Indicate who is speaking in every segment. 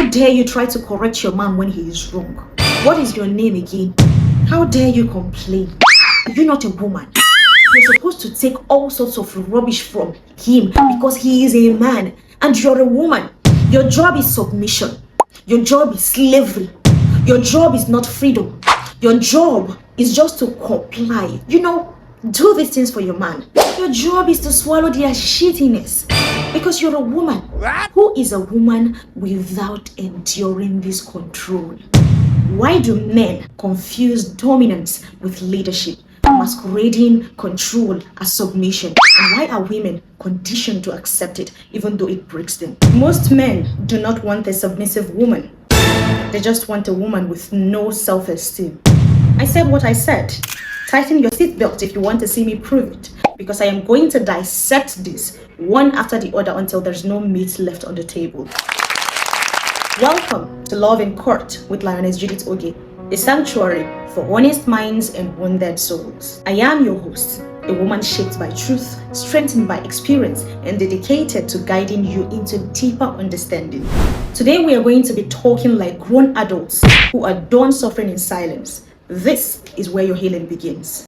Speaker 1: How dare you try to correct your man when he is wrong? What is your name again? How dare you complain? Are you not a woman? You're supposed to take all sorts of rubbish from him because he is a man and you're a woman. Your job is submission. Your job is slavery. Your job is not freedom. Your job is just to comply. Do these things for your man. Your job is to swallow their shittiness because you're a woman. Who is a woman without enduring this control? Why do men confuse dominance with leadership, masquerading control as submission? And why are women conditioned to accept it even though it breaks them? Most men do not want a submissive woman. They just want a woman with no self-esteem. I said what I said. Tighten your seatbelt if you want to see me prove it, because I am going to dissect this one after the other until there's no meat left on the table. Welcome to Love in Court with Lioness Judith Oge, a sanctuary for honest minds and wounded souls. I am your host, a woman shaped by truth, strengthened by experience, and dedicated to guiding you into deeper understanding. Today we are going to be talking like grown adults who are done suffering in silence. This is where your healing begins.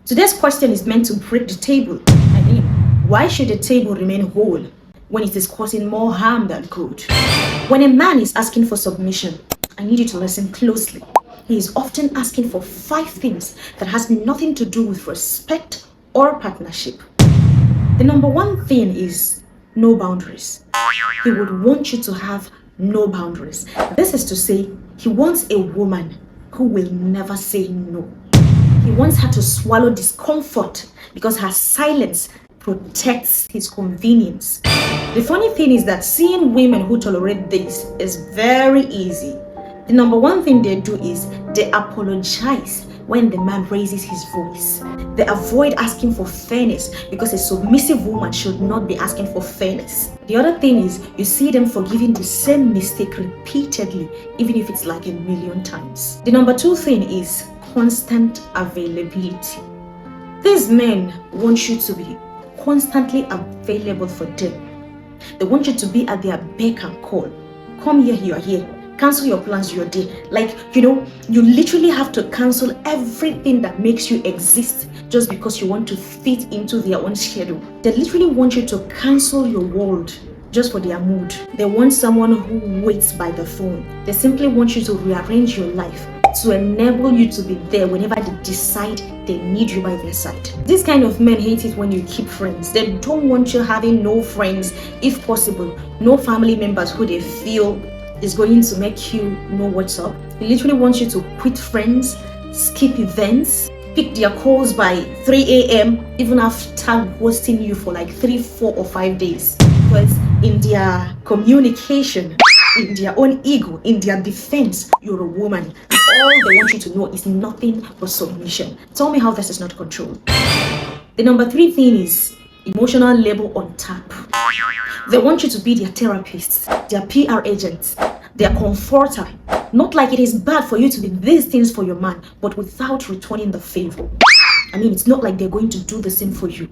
Speaker 1: Today's question is meant to break the table. Why should the table remain whole when it is causing more harm than good? When a man is asking for submission, I need you to listen closely. He is often asking for 5 things that has nothing to do with respect or partnership. The number 1 thing is no boundaries. He would want you to have no boundaries. This is to say, he wants a woman who will never say no. He wants her to swallow discomfort because her silence protects his convenience. The funny thing is that seeing women who tolerate this is very easy. The number 1 thing they do is they apologize when the man raises his voice. They avoid asking for fairness because a submissive woman should not be asking for fairness. The other thing is you see them forgiving the same mistake repeatedly, even if it's like 1,000,000 times. The number 2 thing is constant availability. These men want you to be constantly available for them. They want you to be at their beck and call. Come here, you are here. Cancel your plans, you're there. You literally have to cancel everything that makes you exist just because you want to fit into their own schedule. They literally want you to cancel your world just for their mood. They want someone who waits by the phone. They simply want you to rearrange your life to enable you to be there whenever they decide they need you by their side. These kind of men hate it when you keep friends. They don't want you having no friends, if possible, no family members who they feel is going to make you know what's up. They literally want you to quit friends, skip events, pick their calls by 3 a.m. even after ghosting you for like 3, 4, or 5 days. Because in their communication, in their own ego, in their defense, you're a woman. All they want you to know is nothing but submission. Tell me how this is not control. The number 3 thing is emotional labor on tap. They want you to be their therapist, their PR agent, their comforter. Not like it is bad for you to be these things for your man, but without returning the favor. It's not like they're going to do the same for you.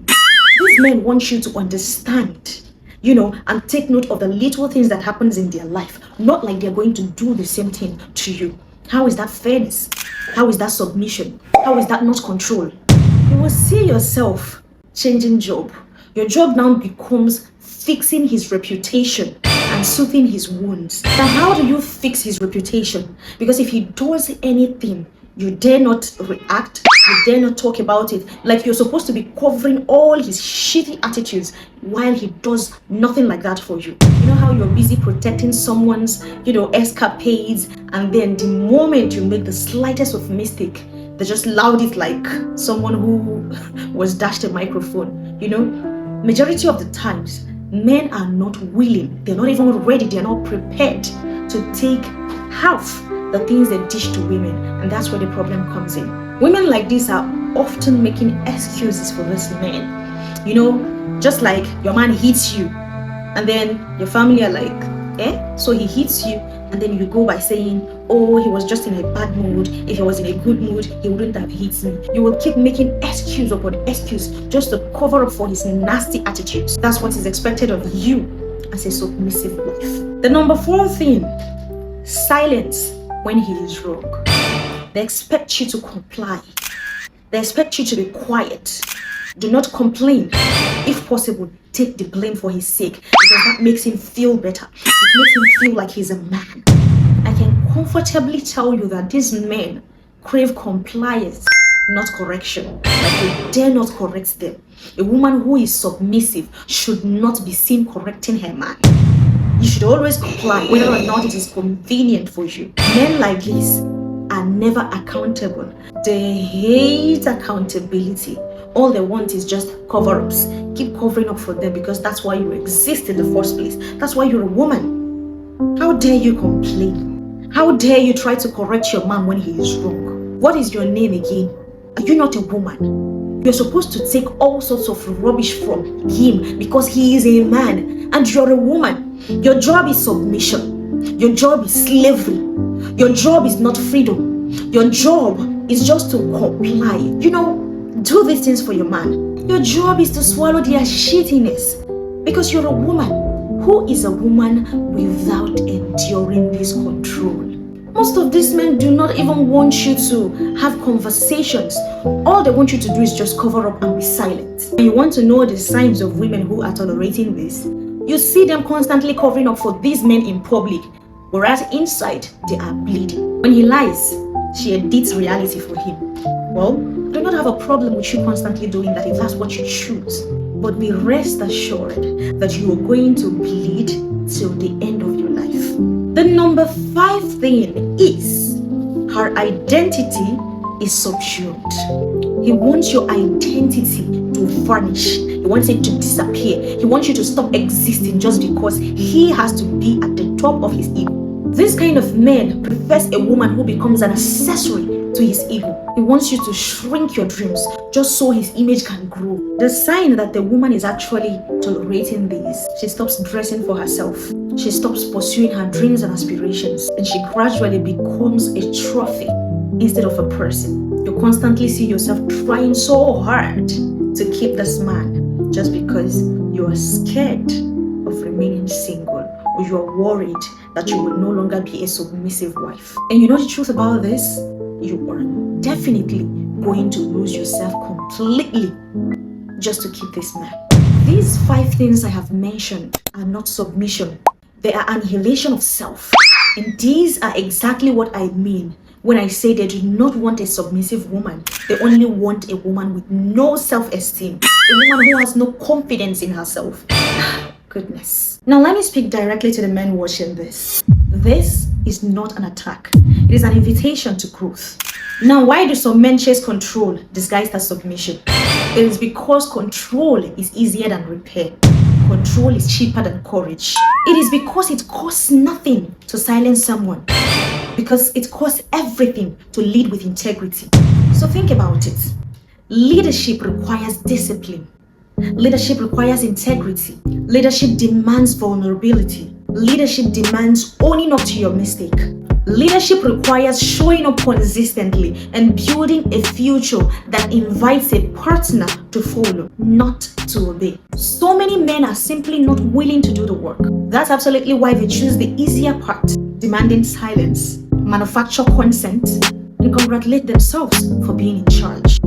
Speaker 1: These men want you to understand, and take note of the little things that happens in their life. Not like they're going to do the same thing to you. How is that fairness? How is that submission? How is that not control? You will see yourself changing job. Your job now becomes fixing his reputation and soothing his wounds. Now, how do you fix his reputation? Because if he does anything, you dare not react, you dare not talk about it. Like you're supposed to be covering all his shitty attitudes while he does nothing like that for you. You know how you're busy protecting someone's, escapades, and then the moment you make the slightest of mistake, they just loud it like someone who was dashed a microphone. Majority of the times, men are not willing, they're not even ready, they're not prepared to take half the things they dish to women, and that's where the problem comes in. Women like this are often making excuses for this men. You know, just like your man hits you, and then your family are like, eh? So he hits you, and then you go by saying, oh, he was just in a bad mood. If he was in a good mood, he wouldn't have hit me. You will keep making excuse upon excuse just to cover up for his nasty attitudes. That's what is expected of you as a submissive wife. The number 4 thing, silence when he is wrong. They expect you to comply. They expect you to be quiet. Do not complain. If possible, take the blame for his sake, because that makes him feel better. It makes him feel like he's a man. I can comfortably tell you that these men crave compliance, not correction. Like they dare not correct them. A woman who is submissive should not be seen correcting her man. You should always comply, whether or not it is convenient for you. Men like this are never accountable. They hate accountability. All they want is just cover-ups. Keep covering up for them because that's why you exist in the first place. That's why you're a woman. How dare you complain? How dare you try to correct your man when he is wrong? What is your name again? Are you not a woman? You're supposed to take all sorts of rubbish from him because he is a man and you're a woman. Your job is submission. Your job is slavery. Your job is not freedom. Your job is just to comply. You know, do these things for your man. Your job is to swallow their shittiness because you're a woman. Who is a woman without enduring this control? Most of these men do not even want you to have conversations. All they want you to do is just cover up and be silent. When you want to know the signs of women who are tolerating this, you see them constantly covering up for these men in public, whereas inside they are bleeding. When he lies, she edits reality for him. Well, I do not have a problem with you constantly doing that if that's what you choose. But be rest assured that you are going to bleed till the end of your life. The number 5 thing is her identity is subsumed. He wants your identity to vanish. He wants it to disappear. He wants you to stop existing just because he has to be at the top of his ego. This kind of man prefers a woman who becomes an accessory to his ego. He wants you to shrink your dreams just so his image can grow. The sign that the woman is actually tolerating this, she stops dressing for herself. She stops pursuing her dreams and aspirations, and she gradually becomes a trophy instead of a person. You constantly see yourself trying so hard to keep this man just because you are scared of remaining single, or you are worried that you will no longer be a submissive wife. And you know the truth about this? You are definitely going to lose yourself completely just to keep this man. These 5 things I have mentioned are not submission. They are annihilation of self. And these are exactly what I mean when I say they do not want a submissive woman. They only want a woman with no self-esteem. A woman who has no confidence in herself. Goodness. Now let me speak directly to the men watching this. This is not an attack. It is an invitation to growth. Now, why do some men chase control disguised as submission? It is because control is easier than repair. Control is cheaper than courage. It is because it costs nothing to silence someone. Because it costs everything to lead with integrity. So think about it. Leadership requires discipline. Leadership requires integrity. Leadership demands vulnerability. Leadership demands owning up to your mistake. Leadership requires showing up consistently and building a future that invites a partner to follow, not to obey. So many men are simply not willing to do the work. That's absolutely why they choose the easier part, demanding silence, manufacture consent, and congratulate themselves for being in charge.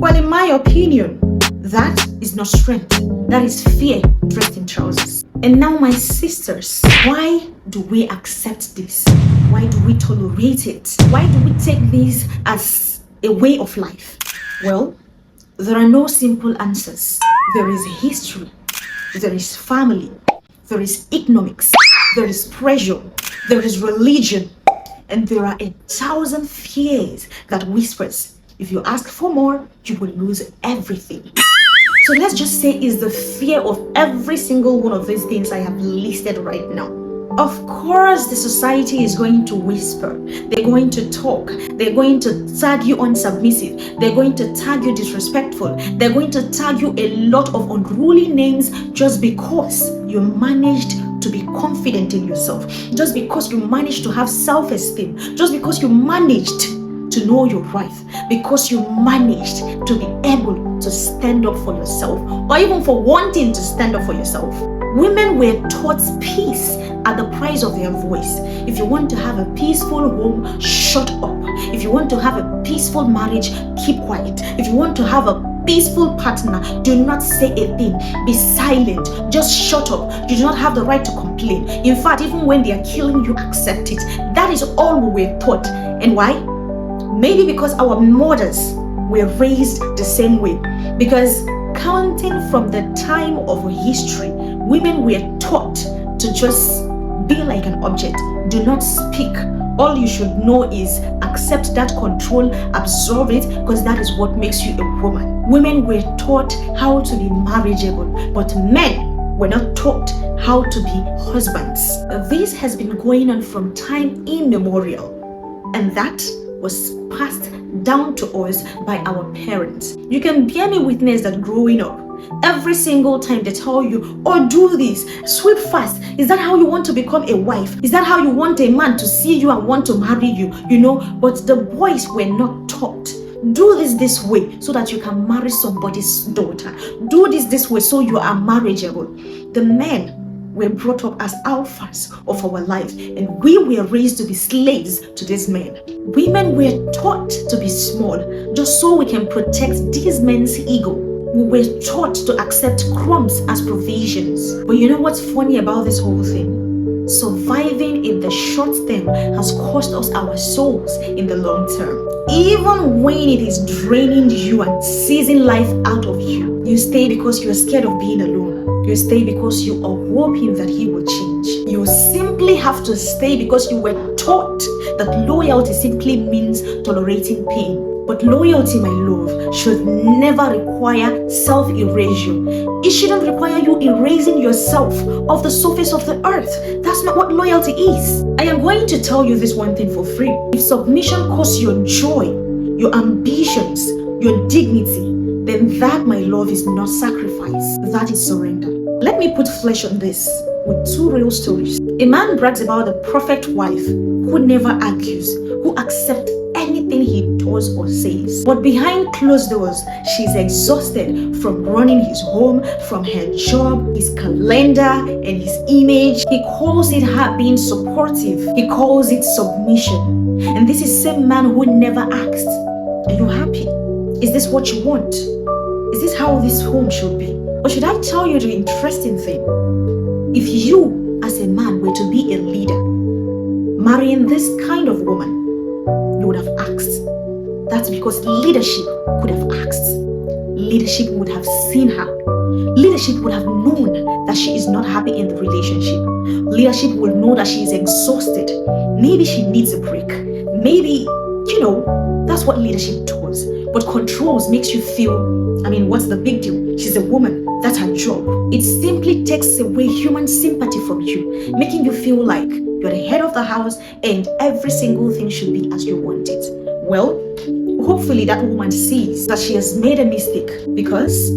Speaker 1: Well, in my opinion, that is not strength. That is fear dressed in trousers. And now, my sisters, why do we accept this? Why do we tolerate it? Why do we take this as a way of life? Well, there are no simple answers. There is history. There is family. There is economics. There is pressure. There is religion. And there are 1,000 fears that whispers, if you ask for more, you will lose everything. So let's just say it's the fear of every single one of these things I have listed right now. Of course, the society is going to whisper. They're going to talk. They're going to tag you unsubmissive. They're going to tag you disrespectful. They're going to tag you a lot of unruly names just because you managed to be confident in yourself. Just because you managed to have self-esteem. Just because you managed to know your right. Because you managed to be able to stand up for yourself. Or even for wanting to stand up for yourself. Women were taught peace at the price of their voice. If you want to have a peaceful home, shut up. If you want to have a peaceful marriage, keep quiet. If you want to have a peaceful partner, do not say a thing. Be silent. Just shut up. You do not have the right to complain. In fact, even when they are killing you, accept it. That is all we were taught. And why? Maybe because our mothers were raised the same way. Because counting from the time of history, women were taught to just be like an object. Do not speak. All you should know is accept that control, absorb it, because that is what makes you a woman. Women were taught how to be marriageable, but men were not taught how to be husbands. This has been going on from time immemorial, and that was passed down to us by our parents. You can bear me witness that growing up, every single time they tell you, oh, do this, sweep fast. Is that how you want to become a wife? Is that how you want a man to see you and want to marry you? You know, but the boys were not taught. Do this way so that you can marry somebody's daughter. Do this way so you are marriageable. The men were brought up as alphas of our life, and we were raised to be slaves to these men. Women were taught to be small just so we can protect these men's ego. We were taught to accept crumbs as provisions. But you know what's funny about this whole thing? Surviving in the short term has cost us our souls in the long term. Even when it is draining you and seizing life out of you, you stay because you're scared of being alone. You stay because you are hoping that he will change. You simply have to stay because you were taught that loyalty simply means tolerating pain. But loyalty, my love, should never require self-erasure. It shouldn't require you erasing yourself off the surface of the earth. That's not what loyalty is. I am going to tell you this one thing for free. If submission costs your joy, your ambitions, your dignity, then that, my love, is not sacrifice. That is surrender. Let me put flesh on this with two real stories. A man brags about the perfect wife who never argues, who accepts anything he does or says. But behind closed doors, she's exhausted from running his home, from her job, his calendar, and his image. He calls it her being supportive. He calls it submission. And this is the same man who never asked, are you happy? Is this what you want? Is this how this home should be? Or should I tell you the interesting thing? If you, as a man, were to be a leader, marrying this kind of woman, you would have asked. That's because leadership could have asked. Leadership would have seen her. Leadership would have known that she is not happy in the relationship. Leadership will know that she is exhausted. Maybe she needs a break. Maybe, that's what leadership does. But controls makes you feel, what's the big deal? She's a woman. That's her job. It simply takes away human sympathy from you, making you feel like you're the head of the house and every single thing should be as you want it. Well, hopefully that woman sees that she has made a mistake, because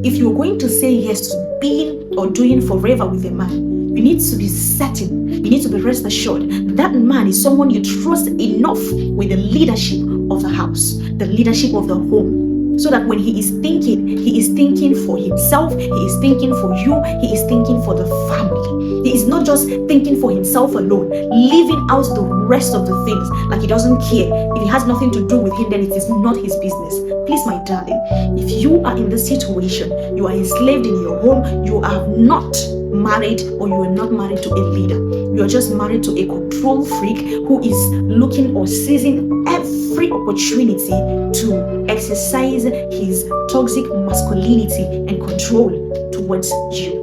Speaker 1: if you're going to say yes to being or doing forever with a man, you need to be certain, you need to be rest assured that man is someone you trust enough with the leadership of the house, the leadership of the home. So that when he is thinking for himself, he is thinking for you, he is thinking for the family. He is not just thinking for himself alone, leaving out the rest of the things, like he doesn't care. If it has nothing to do with him, then it is not his business. Please, my darling, if you are in this situation, you are enslaved in your home, you are not married, or you are not married to a leader. You are just married to a control freak who is looking or seizing every opportunity to exercise his toxic masculinity and control towards you.